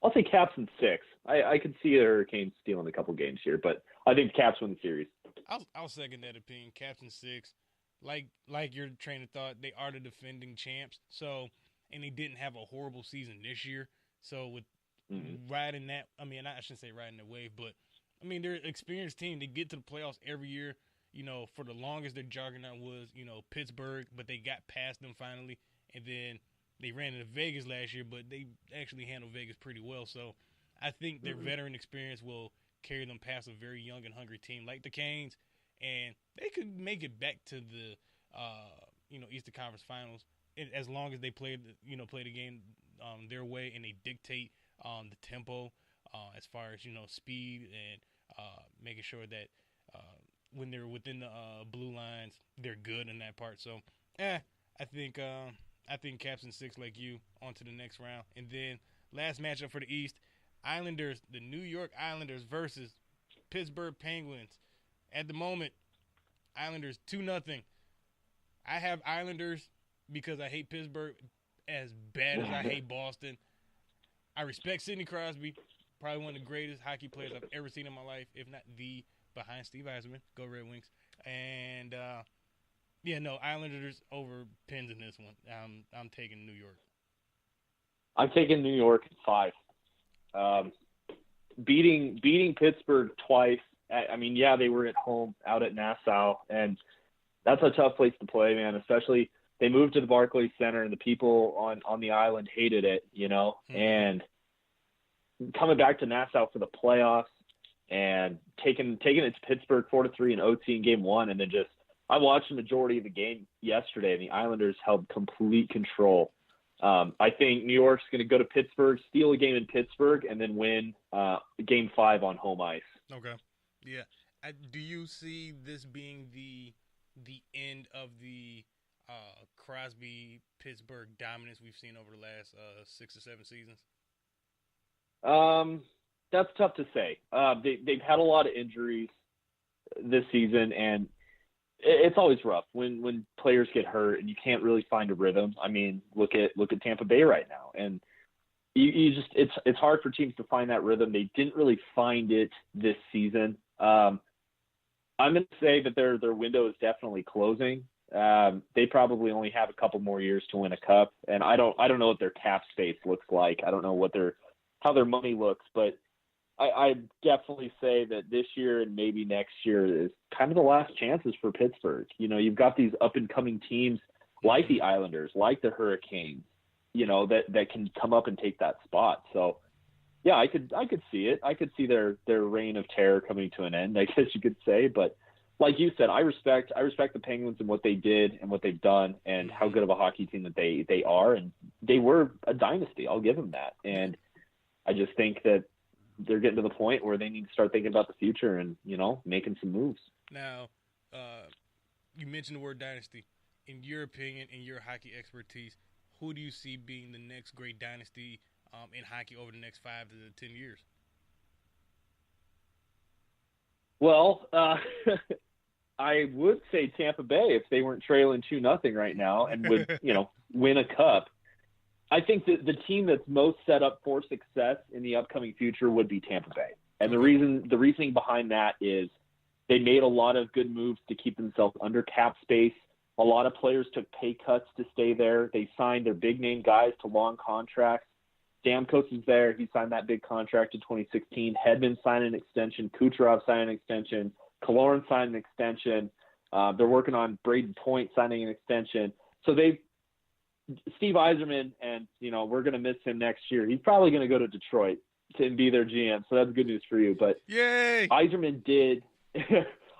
S5: I'll say Caps in 6. I could see the Hurricanes stealing a couple games here, but I think the Caps win the series.
S1: I'll second that opinion. Caps in 6. Like your train of thought, they are the defending champs. So, and they didn't have a horrible season this year. So with riding that, I shouldn't say riding the wave, but they're an experienced team. They get to the playoffs every year. For the longest, their juggernaut was, Pittsburgh, but they got past them finally. And then they ran into Vegas last year, but they actually handled Vegas pretty well. So I think their veteran experience will carry them past a very young and hungry team like the Canes. And they could make it back to the, Eastern Conference Finals as long as they play the game their way and they dictate the tempo as far as speed and making sure that when they're within the blue lines they're good in that part. So I think Caps in 6 like you on to the next round. And then last matchup for the East, the New York Islanders versus Pittsburgh Penguins. At the moment, Islanders 2-0. I have Islanders because I hate Pittsburgh as bad as I hate Boston. I respect Sidney Crosby, probably one of the greatest hockey players I've ever seen in my life, if not the, behind Steve Yzerman. Go Red Wings. And, Islanders over Pens in this one. I'm taking New York.
S5: I'm taking New York at 5. Beating Pittsburgh twice. They were at home out at Nassau, and that's a tough place to play, man, especially – they moved to the Barclays Center, and the people on the island hated it, and coming back to Nassau for the playoffs and taking it to Pittsburgh 4-3 in OT in game 1, and then I watched the majority of the game yesterday, and the Islanders held complete control. I think New York's going to go to Pittsburgh, steal a game in Pittsburgh, and then win game 5 on home ice.
S1: Okay. Yeah. Do you see this being the end of the Crosby-Pittsburgh dominance we've seen over the last 6 or 7 seasons?
S5: That's tough to say. They've had a lot of injuries this season, and it's always rough when players get hurt and you can't really find a rhythm. Look at Tampa Bay right now, and it's hard for teams to find that rhythm. They didn't really find it this season. I'm going to say that their window is definitely closing. They probably only have a couple more years to win a cup, and I don't know what their cap space looks like. I don't know how their money looks, but I definitely say that this year and maybe next year is kind of the last chances for Pittsburgh. You've got these up and coming teams like the Islanders, like the Hurricanes, that can come up and take that spot. So yeah, I could see it. I could see their reign of terror coming to an end, I guess you could say, but like you said, I respect the Penguins and what they did and what they've done and how good of a hockey team that they are. And they were a dynasty. I'll give them that. And I just think that they're getting to the point where they need to start thinking about the future and, making some moves.
S1: Now, you mentioned the word dynasty. In your opinion, in your hockey expertise, who do you see being the next great dynasty in hockey over the next 5 to 10 years?
S5: Well, I would say Tampa Bay if they weren't trailing 2-0 right now and would, win a cup. I think that the team that's most set up for success in the upcoming future would be Tampa Bay. And the reasoning behind that is they made a lot of good moves to keep themselves under cap space. A lot of players took pay cuts to stay there. They signed their big name guys to long contracts. Stamkos is there. He signed that big contract in 2016. Hedman signed an extension. Kucherov signed an extension. Kaloran signed an extension. They're working on Braden Point signing an extension. So Steve Yzerman, and, we're going to miss him next year. He's probably going to go to Detroit. to be their GM, so that's good news for you. But
S1: Yay!
S5: Yzerman did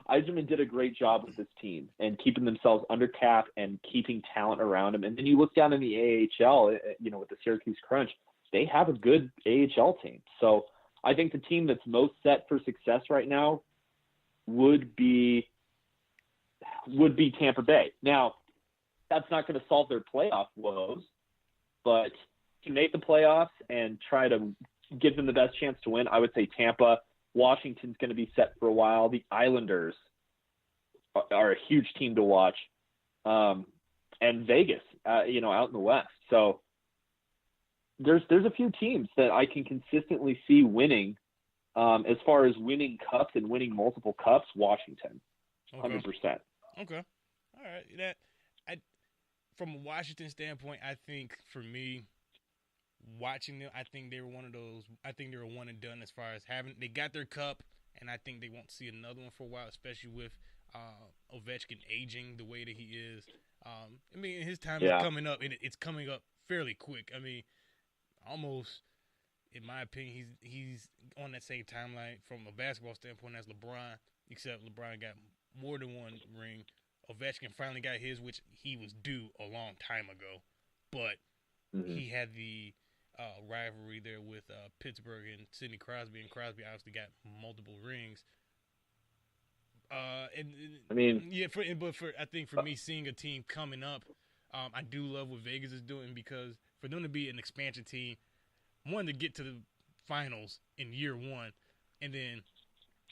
S5: Yzerman did a great job with this team and keeping themselves under cap and keeping talent around him. And then you look down in the AHL, with the Syracuse Crunch, they have a good AHL team. So I think the team that's most set for success right now would be Tampa Bay. Now, that's not going to solve their playoff woes, but to make the playoffs and try to give them the best chance to win, I would say Tampa. Washington's going to be set for a while. The Islanders are a huge team to watch, and Vegas, out in the West. So there's a few teams that I can consistently see winning. As far as winning cups and winning multiple cups, Washington, 100%.
S1: Okay, all right. From a Washington standpoint, I think for me, watching them, I think they were one of those. I think they were one and done as far as they got their cup, and I think they won't see another one for a while, especially with Ovechkin aging the way that he is. His time is coming up, and it's coming up fairly quick. Almost, in my opinion, he's on that same timeline from a basketball standpoint as LeBron, except LeBron got more than one ring. Ovechkin finally got his, which he was due a long time ago, but he had the rivalry there with Pittsburgh and Sidney Crosby, and Crosby obviously got multiple rings. I think for me, seeing a team coming up, I do love what Vegas is doing, because for them to be an expansion team, one, to get to the finals in year one, and then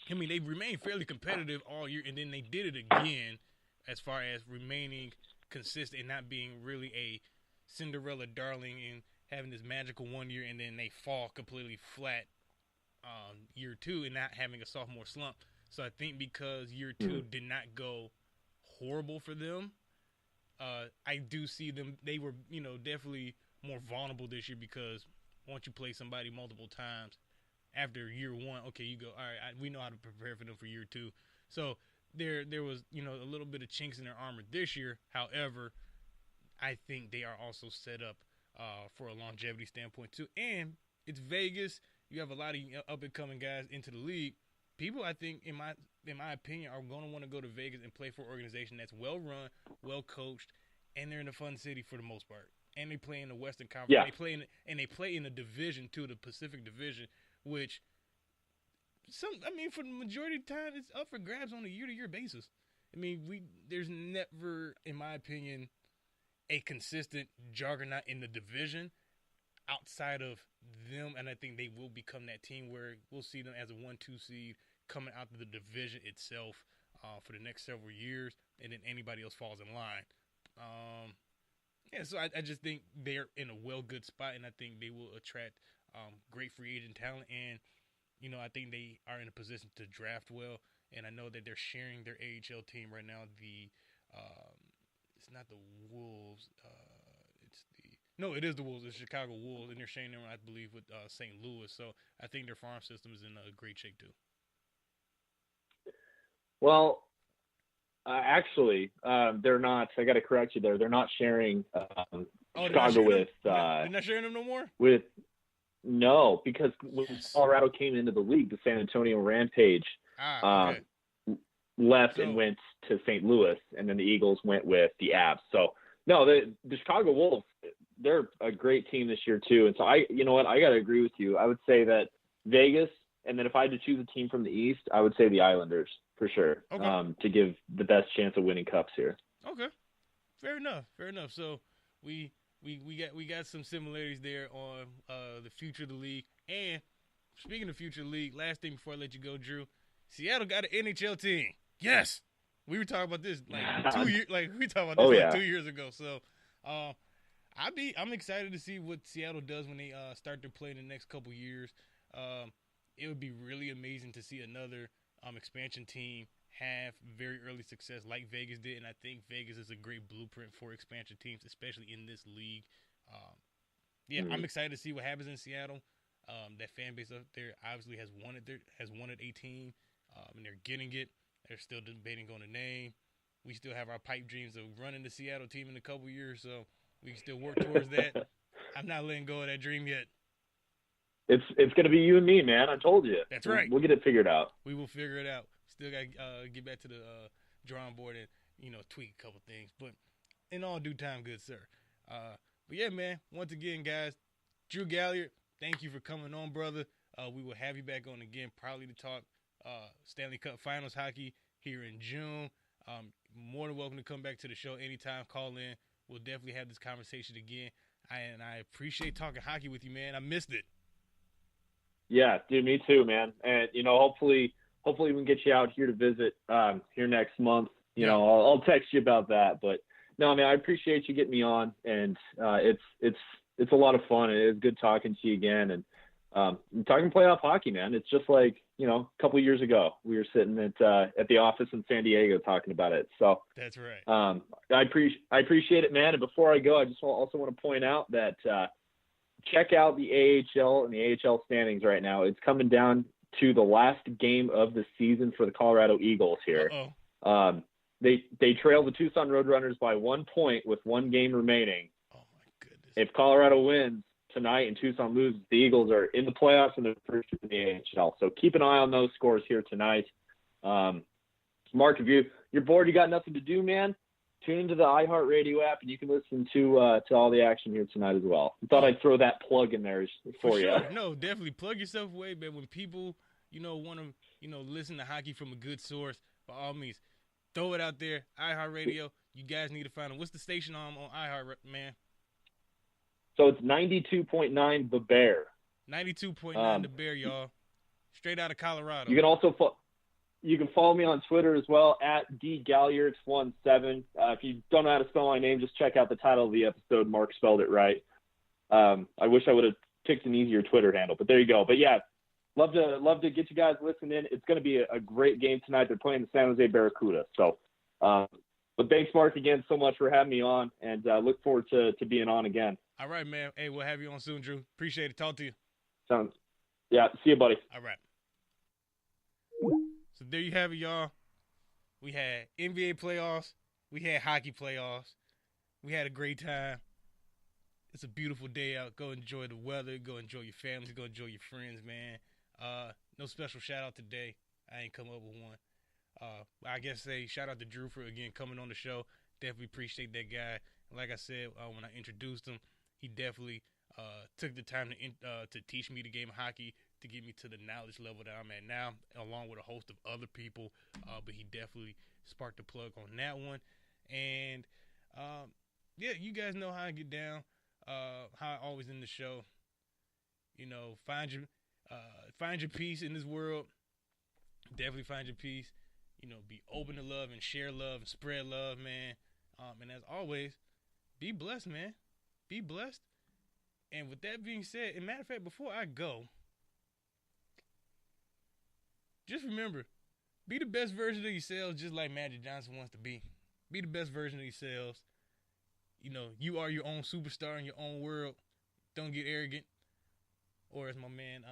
S1: they remained fairly competitive all year, and then they did it again as far as remaining consistent and not being really a Cinderella darling and having this magical 1 year, and then they fall completely flat year two and not having a sophomore slump. So I think because year two did not go horrible for them, I do see them. They were, definitely more vulnerable this year, because once you play somebody multiple times after year one, okay, you go, all right, we know how to prepare for them for year two. So there was, a little bit of chinks in their armor this year. However, I think they are also set up for a longevity standpoint too. And it's Vegas. You have a lot of up-and-coming guys into the league. People, I think, in my opinion, are going to want to go to Vegas and play for an organization that's well-run, well-coached, and they're in a fun city for the most part. And they play in the Western Conference.
S5: Yeah.
S1: They play in a division too, the Pacific Division, which for the majority of the time, it's up for grabs on a year-to-year basis. There's never, in my opinion, a consistent juggernaut in the division outside of them, and I think they will become that team where we'll see them as a 1-2 seed coming out of the division itself for the next several years, and then anybody else falls in line. So I just think they're in a good spot, and I think they will attract great free agent talent, and I think they are in a position to draft well, and I know that they're sharing their AHL team right now. It's not the Wolves. It is the Wolves. It's Chicago Wolves, and they're sharing them, I believe, with St. Louis. So I think their farm system is in a great shape too.
S5: Well, actually, they're not. I got to correct you there. They're not sharing Chicago with.
S1: They're not sharing them no more.
S5: No, because when Colorado came into the league, the San Antonio Rampage left and went to St. Louis, and then the Eagles went with the Avs. So no, the Chicago Wolves, they're a great team this year too. And so I got to agree with you. I would say that Vegas, and then if I had to choose a team from the East, I would say the Islanders for sure.
S1: Okay.
S5: To give the best chance of winning cups here.
S1: Okay, fair enough. So we got some similarities there on the future of the league. And speaking of future of the league, last thing before I let you go, Drew, Seattle got an NHL team. Yes, we were talking about this like 2 years. Like we talked about this 2 years ago. So I'm excited to see what Seattle does when they start their play in the next couple years. It would be really amazing to see another expansion team have very early success like Vegas did, and I think Vegas is a great blueprint for expansion teams, especially in this league. I'm excited to see what happens in Seattle. That fan base up there obviously has wanted a team, and they're getting it. They're still debating on the name. We still have our pipe dreams of running the Seattle team in a couple years, so we can still work towards that. I'm not letting go of that dream yet.
S5: It's going to be you and me, man. I told you.
S1: That's right.
S5: We'll get it figured out.
S1: We will figure it out. Still got to get back to the drawing board and, tweak a couple things. But in all due time, good sir. But yeah, man, once again, guys, Drew Galyardt, thank you for coming on, brother. We will have you back on again, probably to talk Stanley Cup Finals hockey here in June. More than welcome to come back to the show anytime. Call in. We'll definitely have this conversation again. I appreciate talking hockey with you, man. I missed it.
S5: Yeah, dude, me too, man. And hopefully we can get you out here to visit here next month. I'll text you about that. But no, man, I appreciate you getting me on, and it's a lot of fun. It is good talking to you again, and talking playoff hockey, man. It's just like a couple of years ago we were sitting at the office in San Diego talking about it. So
S1: that's right.
S5: I appreciate it, man. And before I go, I just also want to point out that check out the AHL and the AHL standings right now. It's coming down to the last game of the season for the Colorado Eagles here. They trail the Tucson Roadrunners by 1 point with 1 game remaining.
S1: Oh my goodness! If
S5: Colorado wins tonight and Tucson loses, the Eagles are in the playoffs and they're first in the AHL. So keep an eye on those scores here tonight. Mark, if you're bored, you got nothing to do, man, tune into the iHeartRadio app and you can listen to all the action here tonight as well. I thought I'd throw that plug in there for you.
S1: Sure. No, definitely plug yourself away, man. When people, want to, listen to hockey from a good source, by all means, throw it out there. iHeartRadio. You guys need to find them. What's the station on iHeart, man?
S5: So it's 92.9 The Bear.
S1: 92.9 The Bear, y'all. Straight out of Colorado.
S5: You can also you can follow me on Twitter as well, at dgalyardt17. If you don't know how to spell my name, just check out the title of the episode. Mark spelled it right. I wish I would have picked an easier Twitter handle, but there you go. But yeah, love to get you guys listening. It's going to be a great game tonight. They're playing the San Jose Barracuda. So, but thanks, Mark, again so much for having me on, and look forward to being on again.
S1: All right, man. Hey, we'll have you on soon, Drew. Appreciate it. Talk to you.
S5: Yeah, see you, buddy.
S1: All right. So there you have it, y'all. We had NBA playoffs. We had hockey playoffs. We had a great time. It's a beautiful day out. Go enjoy the weather. Go enjoy your families. Go enjoy your friends, man. No special shout-out today. I ain't come up with one. I guess say shout out to Drew for, again, coming on the show. Definitely appreciate that guy. Like I said, when I introduced him, he definitely took the time to teach me the game of hockey, to get me to the knowledge level that I'm at now, along with a host of other people. But he definitely sparked the plug on that one. And, yeah, you guys know how I get down, how I always end the show. Find your peace in this world. Definitely find your peace. Be open to love and share love and spread love, man. And as always, be blessed, man. Be blessed. And with that being said, and matter of fact, before I go, just remember, be the best version of yourselves, just like Magic Johnson wants to be. Be the best version of yourselves. You are your own superstar in your own world. Don't get arrogant. Or as my man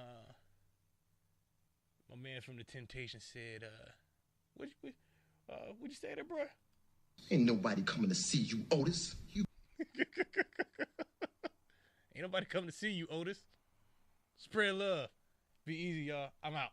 S1: from the Temptation said, what'd you say there, bro?
S6: Ain't nobody coming to see you, Otis.
S1: Ain't nobody coming to see you, Otis. Spread love. Be easy, y'all. I'm out.